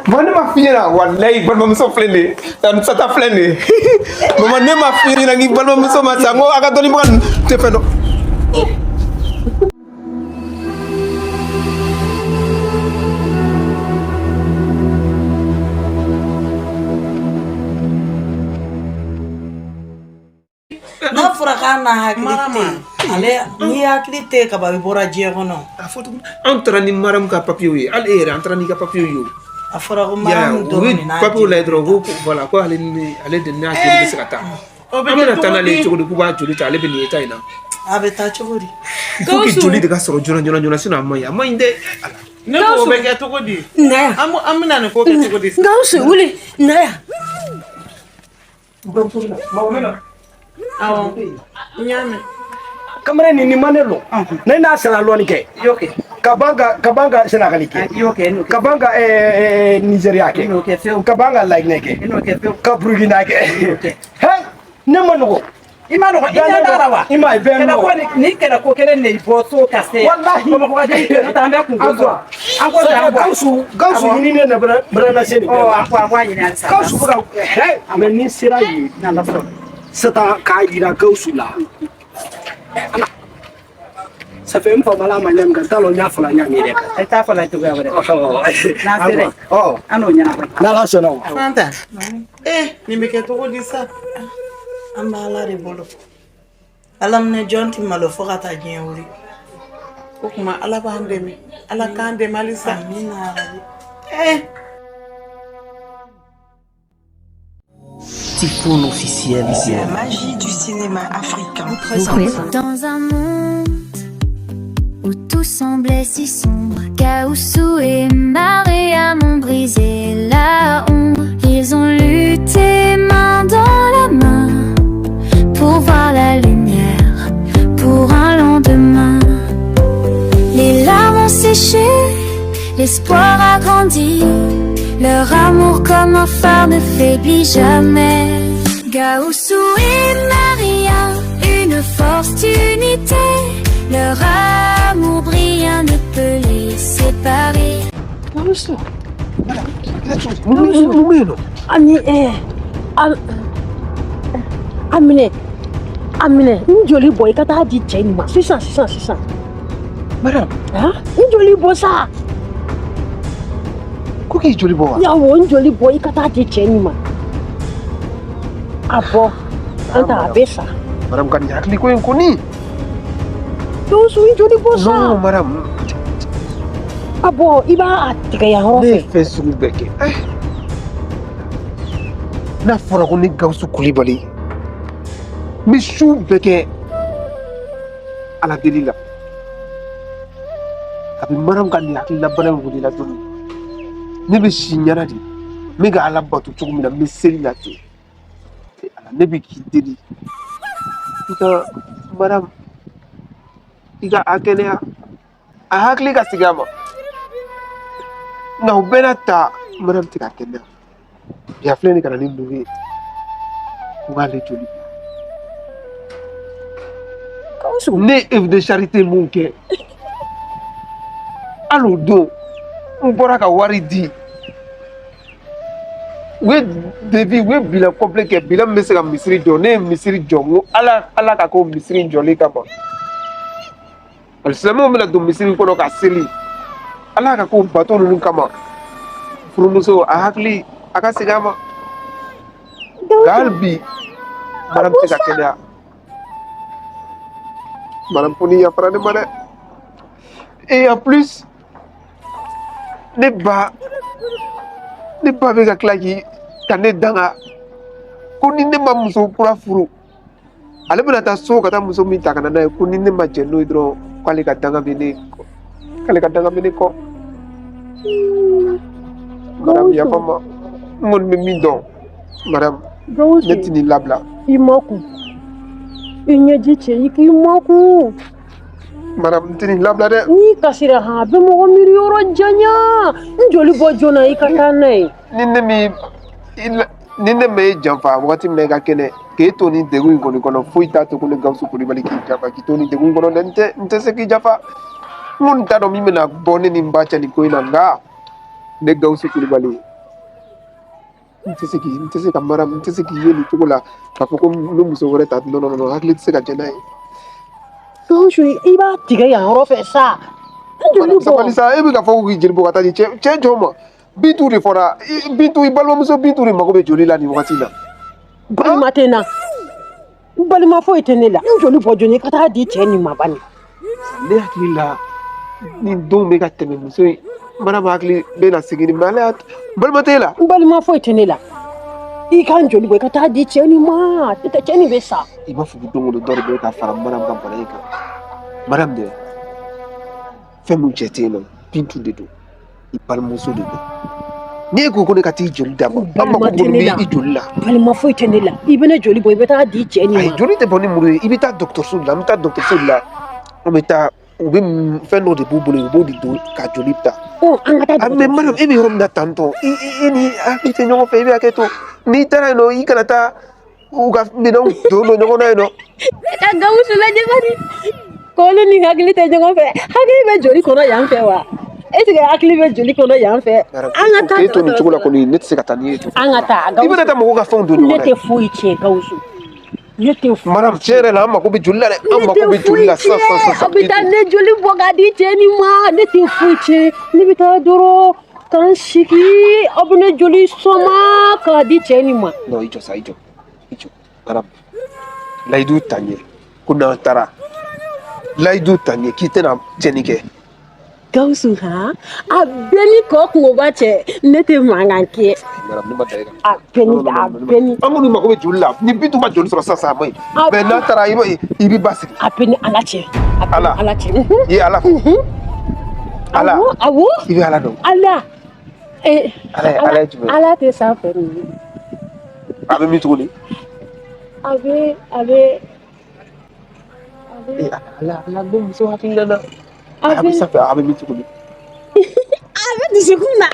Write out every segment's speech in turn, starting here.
Mana ma fiyena wallahi balma muso flende tan sata flende mama ne ma fiyena ngi balma muso ma sango aga doni bukan te fendo na furakana hakili ale ni hakili te ka ba bora je kono a foto entra ni maram ka papier yi al era entra ni ka papier yo a fura ko maram do ni na papier la drogo voilà ko ale de na joli be sakata o be na tanale chogo de kuba joli ta ale be ni eta ina a be ta chogori ko ki joli de ka soro jona sino amaya inde ne ko be ke to ko di ndaya amina ne ko ke to ko di gausu wuli ndaya awo nyame kamare ni manelo na na sala loni ke yoke kabanga sala kalike yoke kabanga Nigeria ke kabanga like neke kabrugina ke he ne manoko imano ko ina darawa ima be no ko ni kena ko kere ne boso kase wallahi ko ko de ke ta anda ku anko da gausu ni ne na brana seni o anko ni na sa gausu bura he ame ni sira yi na la so sata ka ira gausu la ça fait un peu mal à ma langue quand on y a fait la nyamire ai ta fala to ga wala na sere oh ano nya na la sono fanta ni me ke to ko di sa amba ala de bolo alam ne jonti malo fogata jen wuri ko kuma ala ba hande mi ala ka hande malisa amina rabbi Typhoon officiel. La magie du cinéma africain. Dans un monde où tout semblait si sombre, Gaoussou et Maria m'ont brisé la honte. Ils ont lutté main dans la main pour voir la lumière, pour un lendemain. Les larmes ont séché, l'espoir a grandi. Leur amour comme un phare ne faiblit jamais. Gaoussou et Maria, une force d'unité. Leur amour brillant ne peut les séparer. Gaoussou Ani Amine njoli boy kata di chain ma sisan madame njoli bosa ko ki joli bo ya wo njoli boy kata di chain ma abo anta abesa madame kan yakli ko en koni to su njoli bosa non madame abo iba atika ya ho ne Facebook beke na fora ko ni Gaoussou Coulibaly Michou beke ala delila abi maram kan yakli la bana wuli la dum ne be sinyara di me ga ala batu tugumina me selila te ala ne be ki deli ita maram iga akene a hakli ka sigama na ubenata maram tika kenya ya fleni kana ni ndugi ngale joli Gaoussou ne œuvre de charité mon ke alo do mbora ka wari di we devi we bila complet ke bila me se ka misiri jo ne misiri jo ngo ala ka ko misiri joli kama alsamo me la do misiri ko ka seli ala ka ko bato nu kama furumuso a hakli aka sigama galbi maram tika kenya maram puni ya parade mare et en plus ne ba be ka klaki kane danga ko ni ne ma muso kura furu ale bena ta so kata muso min ta kana na ko ni ne ma jeno idro kale ka danga bene ko madame ya fama mon me min don madame netini labla imoku inyeji che imoku madame tini labla de ni kasira ha be mo mi yoro janya njoli bo jona ikata nai ninne me janfa wakati mne ka kene ke to ni degu ngoni kono fuita to ko Gaoussou Coulibaly ki jafa ki to ni degu ngono nte se ki jafa mun ta do mi mena bone ni mbacha ni ko ina nga ne Gawusu Kulibali n tɛ se ka mara n tɛ se k'i ye nin cogo la k'a fɔ ko n bɛ muso wɛrɛ ta non hakili tɛ se ka jɛn n'a ye. Gawusu i b'a tigɛ yan yɔrɔ fɛ sa. Sabali sa e bɛ ka fɔ k'i jeli bɔ ka taa di cɛ jɔn ma Bintu de fɔra Bintu i balimamuso Bintu de mago bɛ joli la nin wagati in na. Balima tɛ n na balima foyi tɛ ne la n joli bɔ jɔn ye ka taa di cɛ nin ma bani. Ne hakili la nin don bɛ ka tɛmɛ muso in mana ma hakili bɛ na segin mais ale balima tɛ e la. Balima foyi tɛ ne la i kan joli bɔ i ka taa di cɛ nin ma n'o tɛ cɛ nin bɛ sa. I b'a fɔ ko don o don dɔ de bɛ ka fara Mariam ka bana in kan Mariam dɛ fɛn min cɛ tɛ yen nɔ Bintu de don i balimamuso de don n'e ko ne ka t'i joli d'a ma an mako bɛ i joli la. Balima foyi tɛ ne la i bɛ ne joli bɔ i bɛ taa di cɛ nin ma. ayi joli tɛ bɔ ni muru ye i bɛ taa dɔgɔtɔrɔso la an bɛ taa dɔgɔtɔrɔso la an bɛ taa u bɛ fɛn dɔ de b'u bolo u b'o de don ka joli ta. An ka taa mais Mariam e bɛ yɔrɔ min na tantɔ i ni hakili tɛ ɲɔgɔn fɛ i bɛ hakɛ to n'i taara yen nɔ i kana taa u ka minɛnw don ɲɔgɔn na yen nɔ. Ka Gawusu lajɛ bani k'olu ni hakili tɛ ɲɔgɔn fɛ hakili bɛ joli kɔnɔ yan fɛ wa est-ce que hakili bɛ joli kɔnɔ yan fɛ. An ka taa k'e to nin cogo la kɔni ne tɛ se ka taa n'i ye. An ka taa Gawusu i bɛna taa mɔgɔw ka fɛnw don ɲɔgɔn na. ne tɛ foyi tiɲɛ Gawusu ne tɛ foyi. Mariam tiɲɛ yɛrɛ la an mako bɛ joli la dɛ an mako bɛ joli la sisan. a bɛ taa ne joli bɔ k'a di cɛ nin ma ne tɛ foyi tiɲɛ ne bɛ taa dɔrɔn k'an sigi aw bɛ ne joli sɔma k'a di cɛ nin ma. non i jɔ sa i jɔ Mariam layidu ta n ye ko n'an taara layidu ta n ye k'i tɛna tiɲɛni kɛ. Gawusu a bɛɛ ni kɔ kungoba cɛ ne tɛ mankan kɛ. Mariam ne ma da e kan. A bɛɛ ni. an kɔni mako bɛ joli la ni Bintu ma joli sɔrɔ sisan a ma ɲi mais n'an taara i b'i ba sigi. A bɛɛ ni Ala cɛ. Ala Ala cɛ. i ye Ala fɔ. Ala awɔ i bɛ Ala dɔn. Ala. Ala ye jumɛn. Ala tɛ sanfɛ ninnu. a bɛ min tuguni. A bɛ. Ala bɛ muso hakili la. a bɛ sanfɛ a bɛ min tuguni. A bɛ dusukun na.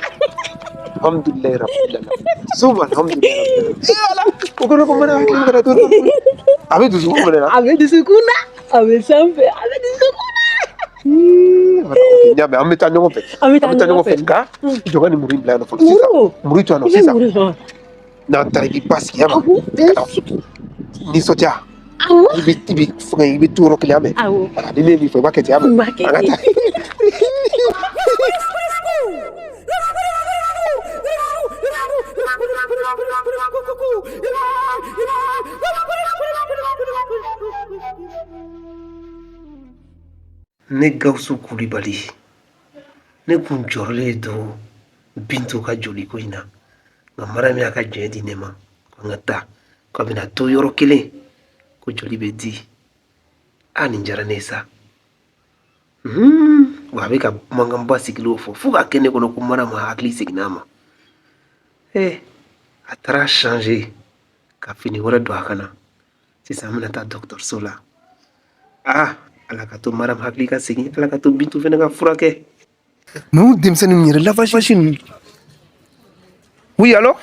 Alhamdulilayi rabbil alamin suma alhamdulilayi rabbil alamin. o kɔrɔ ko mana hakili kana to a bɛ dusukun minɛ na. A bɛ dusukun na a bɛ sanfɛ a bɛ dusukun na. ɲa mɛ an bɛ taa ɲɔgɔn fɛ. An bɛ taa ɲɔgɔn fɛ nka jɔ ka nin muru in bila yan nɔ fɔlɔ sisan muru to yan nɔ sisan n'an taara i b'i ba sigi yan nɔ nisɔndiya i bɛ fɛngɛ i bɛ to yɔrɔ kelen yan mɛ ni ne ye min fɔ i b'a kɛ ten yan mɛ an ka taa. ne Gawusu Kulibali ne kun jɔrɔlen don Bintu ka joli ko in na nka Mariam y'a ka jɛn di ne ma ko n ka taa ko a bɛna to yɔrɔ kelen ko joli bɛ di nin diyara ne ye sa wa a bɛ ka kumakanba sigilenw fɔ fo ka kɛ ne kɔnɔ ko Mariam hakili seginna a ma a taara changer ka fini wɛrɛ don a kana sisan an bɛna taa dɔgɔtɔrɔso la Ala ka to Mariam hakili ka segin Ala ka to Bintu fana ka furakɛ. mais u denmisɛnnin ninnu yɛrɛ lavage ninnu. oui allo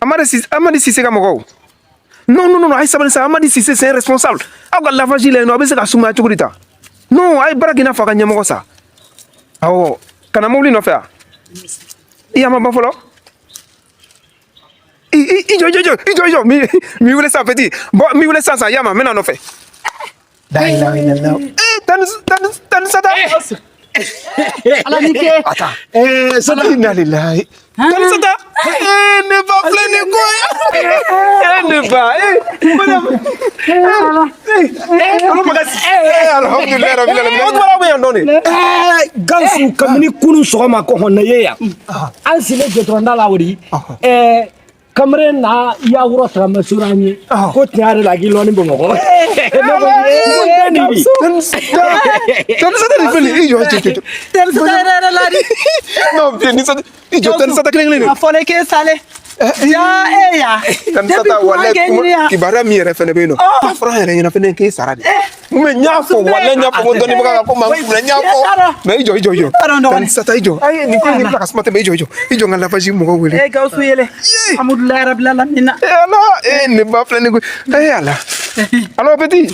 Amadi Sise ka mɔgɔw. non a ye sabali sa Amadi Sise c'est un responsable aw ka lavage la yen nɔ a bɛ se ka sumaya cogo di ta non a ye baara kɛ i n'a fɔ a ka ɲɛmɔgɔ sa awɔ ka na mobili nɔfɛ i y'a ma ban fɔlɔ. i jɔ mi wele sa petit bon mi wele sa yama mena nɔfɛ. La ilaha illallah. Tan sata. Ala ni ke. Ata. Sata inna lillahi. Tan sata. Ne ba flene ko. Ne ba. Madame. Alhamdulillah rabbil alamin. O dwara we andone. Gawusu kamini kunu sɔgɔma ko hɔnna ye yan. An sile jɔtɔrɔnda la wori. Kamere na ya wuro sama suranye ko tiare la gi loni Bamakɔ tan sata ni feli ijo Tan sata la di non bien ni sata ijo tan sata kelen a fɔle ke sale ya tan sata wala kibara mi yɛrɛ fɛnɛ bɛ yen nɔ ka fara yɛrɛ ɲɛna fɛnɛ k'e sara de mais n y'a fɔ wala n y'a fɔ ko dɔnni bɛ ka ko maa fila n y'a fɔ mais ijo tan sata ijo ayi nin ko nin bila ka suma tɛmɛ ijo n ka lavage mɔgɔw wele Gawusu yele alhamdulilayi rabbil alamin ala ne ba filɛ ni ko ala Alors petit,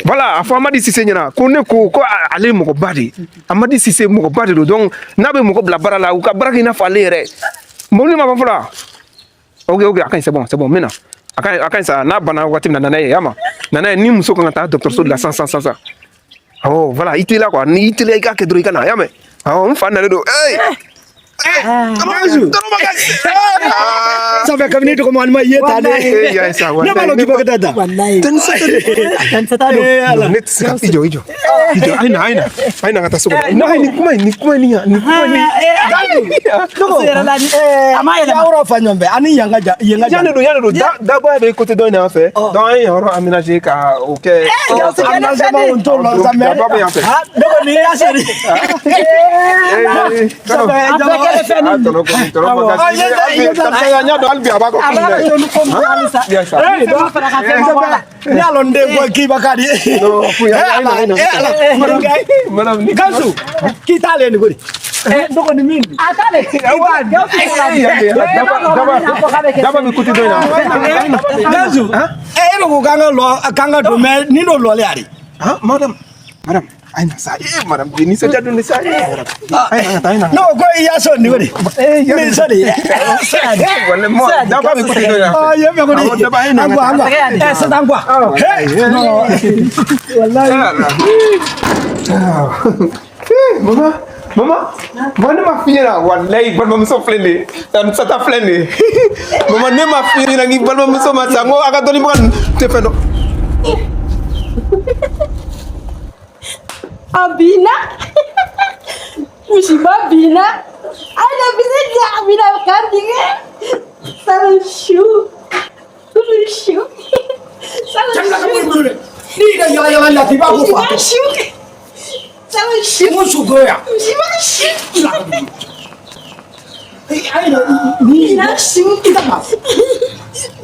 voilà, a fɔ Amadi Cissé ɲɛna ko ne ko ale ye mɔgɔba de ye. Amadi Cissé mɔgɔba de don donc n'a bɛ mɔgɔ bila baara la u ka baara kɛ i n'a fɔ ale yɛrɛ. Mobili ma ban fɔlɔ wa? Ok, a ka ɲi c'est bon n bɛ na. A ka ɲi sa n'a banna waati min na nana ye y'a ma. Nana ye ni muso kan ka taa dɔgɔtɔrɔso de la sisan. Awɔ voilà i teliya quoi ni i teliya i k'a kɛ dɔrɔn i ka na y'a mɛn. Awɔ n fa nalen don. Ça fait comme ni to comme alma yeta de. Ne balo ki bagada da. Ne tsika ijo. Aina ka taso. No ni kuma ni. Ama ya oro fanyombe ani yanga. Yana do da ba be côté do na fait. Dans un oro aménager ka OK. Aménagement on to lo sa me. Ha, do ni ya seri. Gansu kita le ni gori ndoko ni mimi daba mi kuti doina Gansu ero ko kanga do me ni no lo le ari madam aina sa madam ni sa jadu ni sa aina no go iya so ni gori mi so di wala mo daba mi kuti doina ye me gori angwa sa tangwa no wallahi Mama, mana ma fira wallahi balma muso flende tan sata flende mama ne ma fira ngi balma muso ma sango aka doni bukan te fendo Abina Mushiba Bina Ana bisa dia Abina kan dia Salah shoe ni da ya la ti ba ko fa Salah shoe mo su go ya Mushiba shoe ai ni Bina shoe kita ma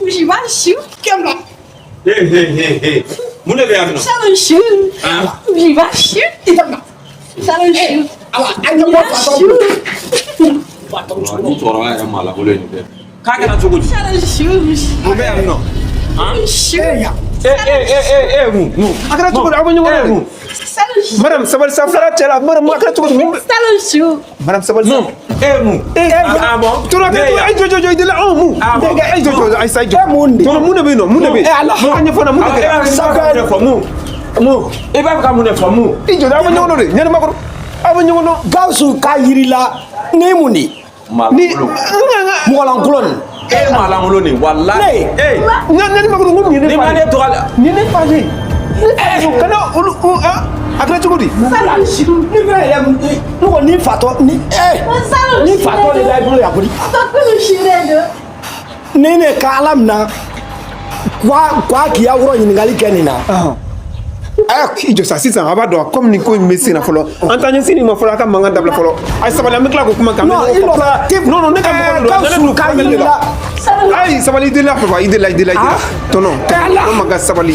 Mushiba shoe Kama Hey. Muna be amino. Salah shoe Mushiba shoe kita ma Salah shoe ala ai mo fa to Ni toro ya mala bole ni be. Ka kana jogo di. Salah shoe Mo be amino. Shoe mu akara tuko da abonyo mu Salah shoe madam sabal safara tela madam akara tuko Salah shoe madam sabal Mu. Bon. Tura ka to ay jojo de la mu dega ay jojo ay say jojo to mu ne be no mu ne be Allah mo anya fona mu ne be Saka fo mu. E ba ka mu ne fo mu. ijo da abonyo no de nyane makoro abonyo no Gausu ka yirila ni muni ni mo lan kulon E mala ngolo ni wallahi. nyane makoro ngum ni Ni ma ne to ala. ni ne faje kana akara tuko di Salah shoe ni be ya mo ni fato ni Salah ni fato le dai bulu ya kuri Takulu shirendo ni ne ka alam na kwa ki ya woro nyingali kenina ijo sa sisan a b'a dɔn comme ni ko in bɛ sen na fɔlɔ an t'an ɲɛsin nin ma fɔlɔ a ka mankan dabila fɔlɔ a ye sabali an bɛ tila k'o kuma kan. non il no non ne ka mɔgɔ de don ne dun ka mɛn de la ayi sabali i delila papa i delila tɔnɔ ma ka sabali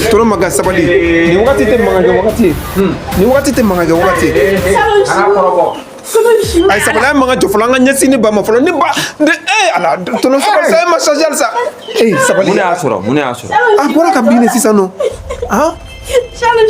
nin wagati tɛ mankan kɛ wagati ye nin wagati tɛ mankan kɛ wagati ye ayi sabali an ye mankan jɔ fɔlɔ an ka ɲɛsin ni ba ma fɔlɔ ni ba ala tɔnɔ sabali sa e ma charger halisa sabali Mun y'a sɔrɔ? a bɔra ka bin de sisan nɔ Salah